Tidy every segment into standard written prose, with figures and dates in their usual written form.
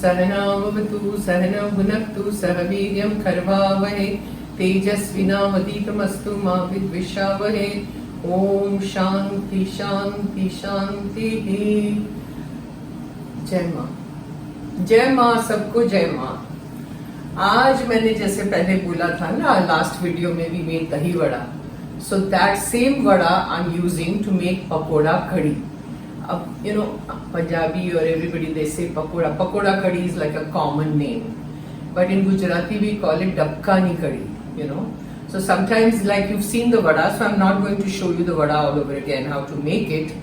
सहनावतु सहनौ भुनक्तु सह वीर्यं करवावहै तेजस्विनावधीतमस्तु मा विद्विषावहै ओम शांति शांति शांति। जय माँ सबको जय माँ। आज मैंने जैसे पहले बोला था ना लास्ट वीडियो में भी मेड दही vada, so that same vada I'm using to make pakoda kadhi. You know, Punjabi or everybody they say pakoda. Pakoda kadhi is like a common name, but in Gujarati we call it dabkani kadhi. You know, so sometimes like you've seen the vada, so I'm not going to show you the vada all over again how to make it.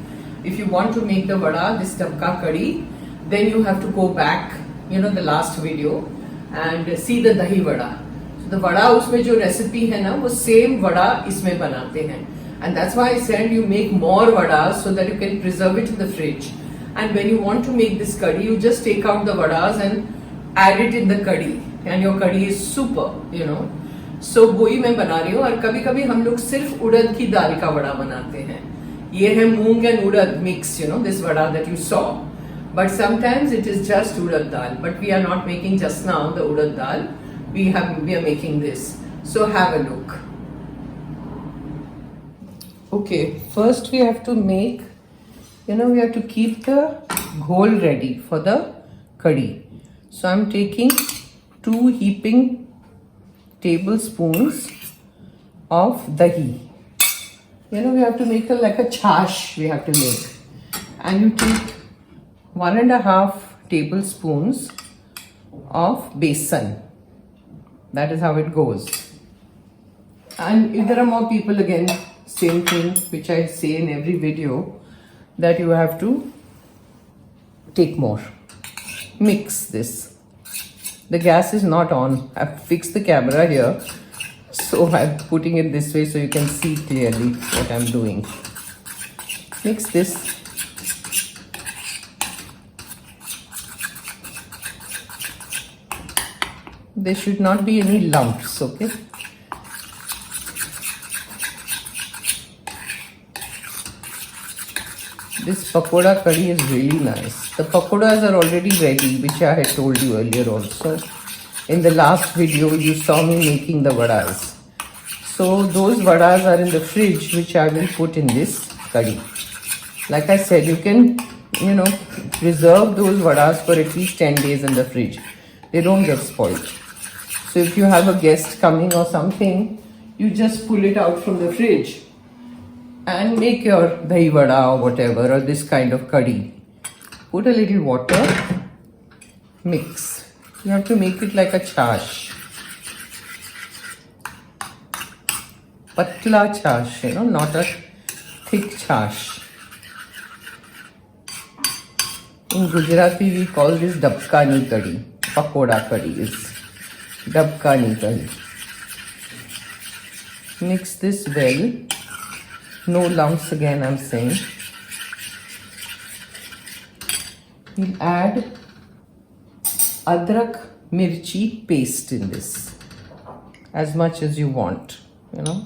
If you want to make the vada, this dabka kadhi, then you have to go back, you know, the last video and see the dahi vada. So the vada उसमें जो recipe है ना वो same vada इसमें बनाते हैं. And that's why I said you make more vadas so that you can preserve it in the fridge. And when you want to make this curry, you just take out the vadas and add it in the curry. And your curry is super, you know. So वही मैं बना रही हूँ और कभी कभी हम लोग सिर्फ उड़द की दाल का वड़ा बनाते हैं. ये है mung and urad mix, you know, this vada that you saw. But sometimes it is just urad dal. But we are not making just now the urad dal. We are making this. So have a look. Okay, first we have to make, you know, we have to keep the ghol ready for the curry. So I'm taking 2 heaping tablespoons of dahi. You know, we have to make like a chaash we have to make. And you take 1.5 tablespoons of besan. That is how it goes. And if there are more people again, same thing which I say in every video, that you have to take more. Mix this. The gas is not on. I've fixed the camera here, so I'm putting it this way so you can see clearly what I'm doing. Mix this. There should not be any lumps, okay? This pakoda kadhi is really nice. The pakodas are already ready, which I had told you earlier also. In the last video, you saw me making the vadas. So those vadas are in the fridge, which I will put in this kadhi. Like I said, you can, you know, preserve those vadas for at least 10 days in the fridge. They don't get spoiled. So if you have a guest coming or something, you just pull it out from the fridge and make your dahi vada or whatever, or this kind of curry. Put a little water, mix. You have to make it like a chaash. Patla chaash, you know, not a thick chaash. In Gujarati we call this dabkani kadhi. Pakoda kadhi is dabkani kadhi. Mix this well. No lumps again, I'm saying. We'll add adrak mirchi paste in this, as much as you want, you know.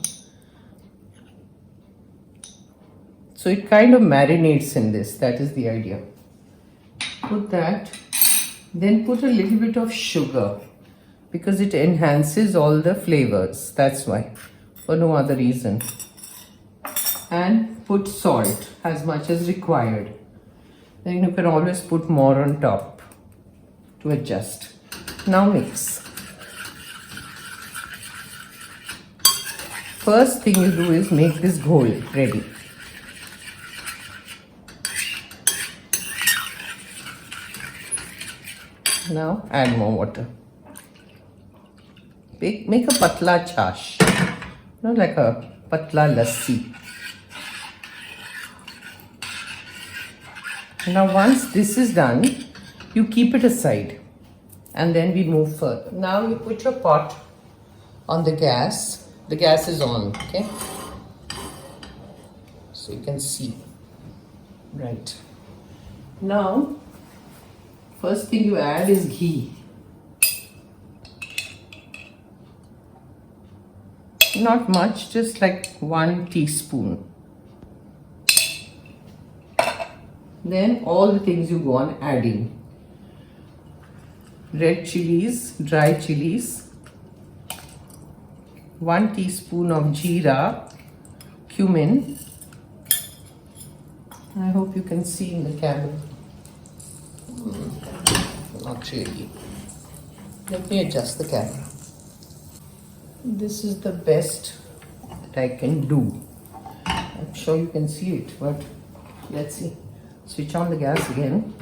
So it kind of marinates in this, that is the idea. Put that, then put a little bit of sugar because it enhances all the flavors, that's why, for no other reason. And put salt as much as required. Then you can always put more on top to adjust. Now mix. First thing you do is make this ghol ready. Now add more water. Make a patla chaash, you know, like a patla lassi. Now once this is done, you keep it aside and then we move further. Now you put your pot on the gas. The gas is on, okay? So you can see. Right. Now, first thing you add is ghee. Not much, just like 1 teaspoon. Then all the things you go on adding. red chillies, dry chillies, 1 teaspoon of jeera, cumin. I hope you can see in the camera. Not really. Let me adjust the camera. This is the best that I can do. I'm sure you can see it, but let's see. Switch on the gas again.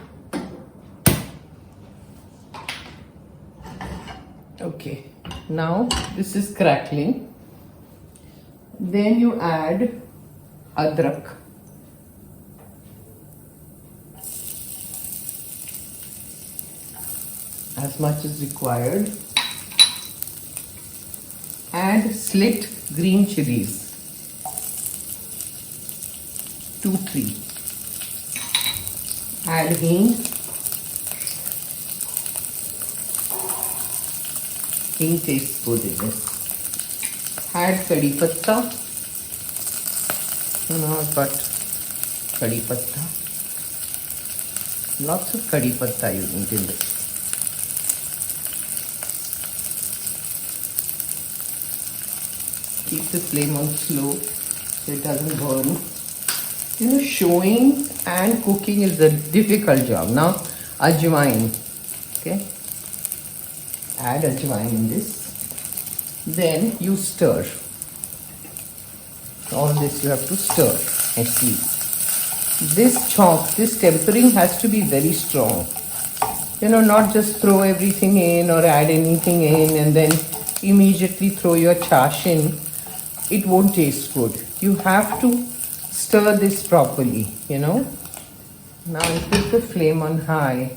Okay, now this is crackling. Then you add adrak. As much as required. Add slit green chilies. 2-3. Add hing. Hing tastes good in this. Add curry patta. But curry patta. Lots of curry patta you need in this. Keep the flame on slow so it doesn't burn. You know, showing and cooking is a difficult job. Now, ajwain. Okay. Add ajwain in this. Then you stir. All this you have to stir and see. This tempering has to be very strong. You know, not just throw everything in or add anything in and then immediately throw your chaash in. It won't taste good. You have to stir this properly, you know. Now I put the flame on high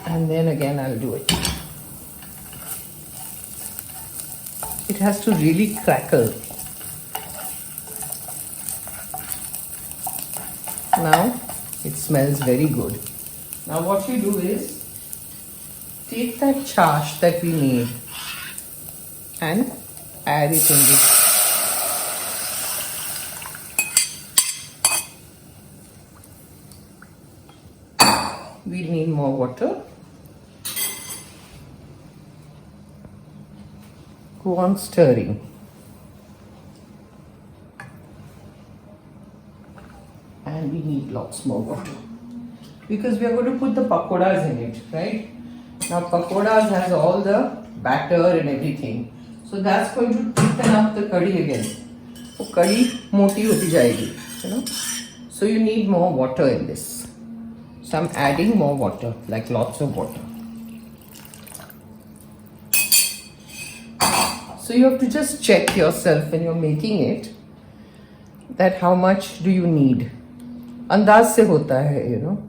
and then again I'll do it. It has to really crackle. Now it smells very good. Now what you do is take that chaash that we made and add it in this. We need more water. Go on stirring. And we need lots more water. Because we are going to put the pakoras in it, right? Now pakoras has all the batter and everything. So that's going to thicken up the curry again. So curry moti hoti jayegi, you know. So you need more water in this. So I'm adding more water, like lots of water. So you have to just check yourself when you're making it that how much do you need. Andaz se hota hai, you know.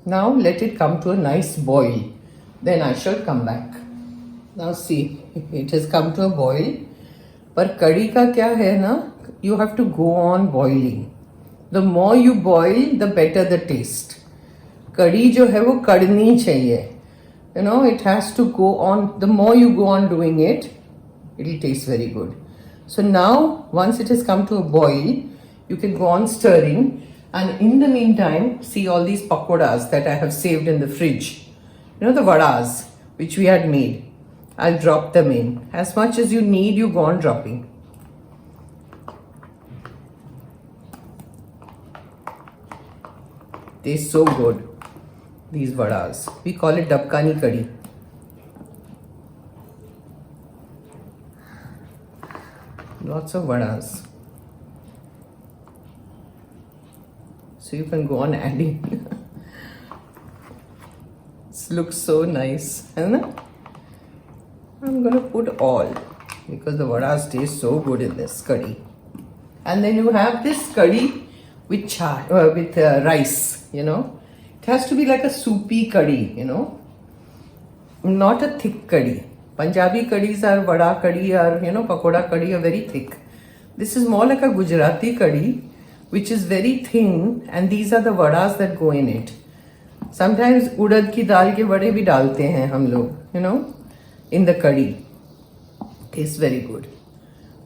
Now let it come to a nice boil. Then I shall come back. Now see, it has come to a boil. But curry ka kya hai na? You have to go on boiling. The more you boil, the better the taste. Curry jo hai wo kadni chahiye. You know, it has to go on. The more you go on doing it, it will taste very good. So now, once it has come to a boil, you can go on stirring. And in the meantime, see all these pakoras that I have saved in the fridge. You know, the vadas, which we had made. I'll drop them in. As much as you need, you go on dropping. Tastes so good, these vadas. We call it dabkani curry. Lots of vadas. So you can go on adding. This looks so nice, isn't it? I'm going to put all because the vadas taste so good in this curry. And then you have this curry with rice, you know. It has to be like a soupy curry, you know. Not a thick curry. Punjabi curries are vada curry or, you know, pakoda curry are very thick. This is more like a Gujarati curry, which is very thin, and these are the vadas that go in it. Sometimes urad ki dal ke vade bhi dalte hain hum log, you know, in the curry. Tastes very good.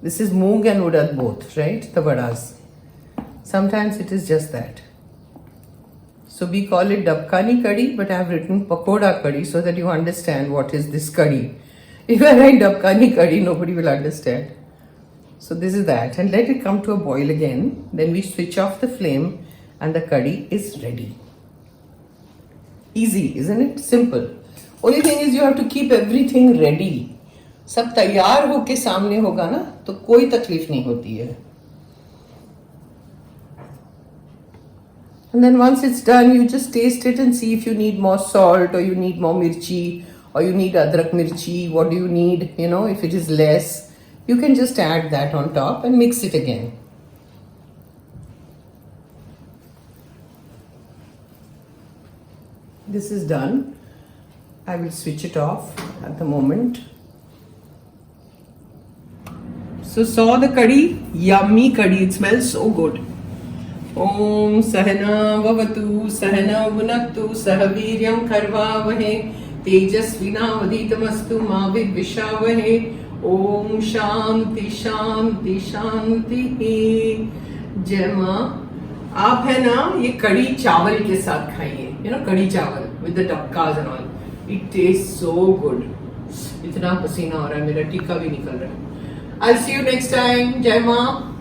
This is mung and urad both, right? The vadas. Sometimes it is just that. So we call it dabkhani kadhi, but I have written pakoda kadhi so that you understand what is this kadhi. If I write dabkhani kadhi, nobody will understand. So this is that, and let it come to a boil again. Then we switch off the flame and the kadhi is ready. Easy, isn't it? Simple. Only thing is you have to keep everything ready. सब तैयार होके सामने होगा ना तो कोई तकलीफ नहीं होती है. And then once it's done, you just taste it and see if you need more salt or you need more mirchi or you need adrak mirchi. What do you need? You know, if it is less, you can just add that on top and mix it again. This is done. I will switch it off at the moment. So saw the curry, yummy curry. It smells so good. Om Sahana Vavatu Sahana Vunaktu Sahaviryam Karvavahe Tejasvinavaditamastu Ma Vidvishavahe Om Shanti Shanti Shanti. जय माँ. आप है ना ये कड़ी चावल के साथ खाइए. You know कड़ी चावल with the dabkas and all. It tastes so good. इतना पसीना हो रहा है मेरा, टीका भी निकल रहा है. I'll see you next time. जय माँ.